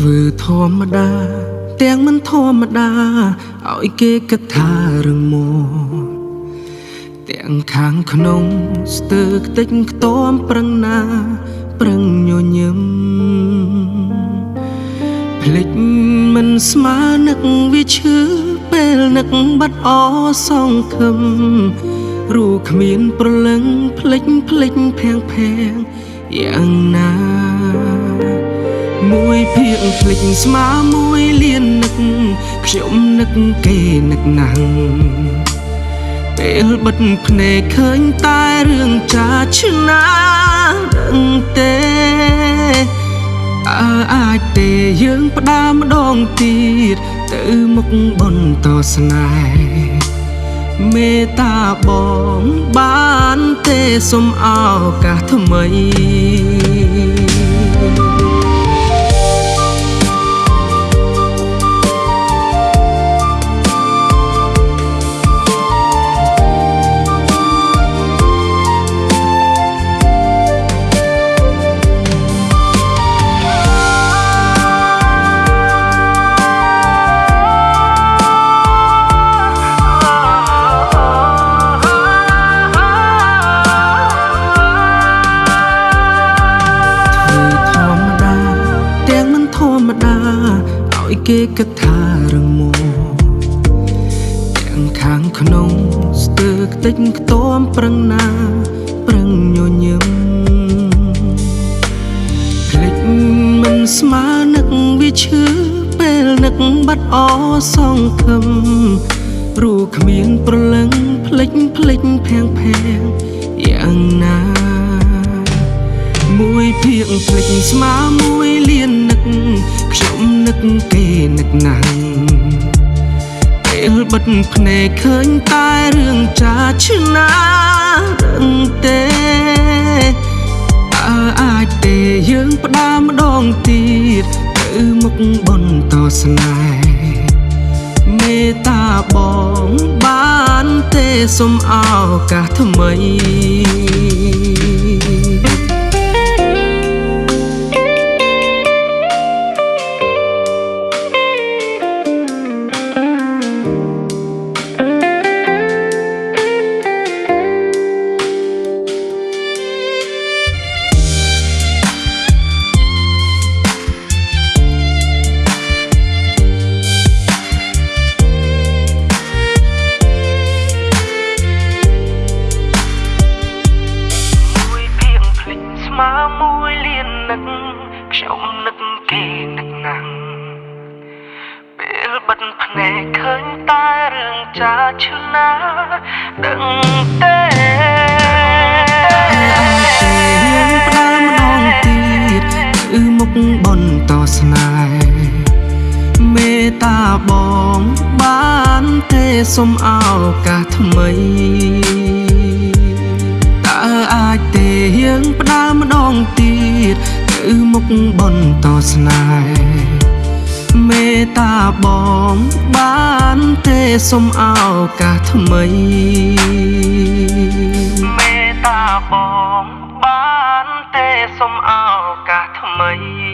ធ្វើធម្មតាទាំងមិនធម្មតាឲ្យគេគិតថារឿងមកទាំងខាងក្នុងស្ទើរខ្ទេចខ្ទាំប្រឹងណាប្រឹងញញឹមភ្លេចមិនស្មើនឹកវាឈឺពេលនឹកបាត់អសងខឹមរូគ្មានប្រលឹងភ្លេចភាំងយ៉ាងណាមួយភាកភ្លេចស្មើមួយលៀននឹកខ្ញុំនឹកគេនឹកណាស់ពេលបិទភ្នែកឃើញតែរឿងចាឆ្នាដឹងទេអាចទេយើងផ្ដាម្ដងទៀតទៅមុខបន្តស្នេហ៍មេត្តាបងបានទេសុំឱកាសថ្មីឲ្យគេគិតថារឿងមកទាំងខាងក្នុងស្ទើរខ្ទេចខ្ទាំប្រឹងណាប្រឹងញញឹមភ្លេចមិនស្មើនឹកវាឈឺពេលនឹកបាត់អសងខឹមរូគ្មានប្រលឹងភ្លេចភាំងយ៉ាងណាមួយភាកភ្លេចស្មើមួយលៀននឹកខ្ញុំនឹកគេនឹកណាស់ពេលបិទភ្នែកឃើញតែរឿងចាឆ្នាដឹងទេអាចទេយើងផ្ដាម្ដងទៀតទៅមុខបន្តស្នេហ៍មេត្តាបងបានទេសុំឱកាសថ្មីមួយលៀននឹកខ្ញុំនឹកគេនឹកណាស់ពេលបិទភ្នែកឃើញតែរឿងចាឆ្នាដឹងទេផ្ដាម្ដងទៀតគឺមុខបន្តស្នេហ៍មេត្តាបងបានទេសុំឱកាសថ្មីអាចទេយើងផ្ដាម្ដងទៀតទៅមុខបន្តស្នេហ៍មេត្តាបងបានទេសុំឱកាសថ្មីមេត្តាបងបានទេសុំឱកាសថ្មី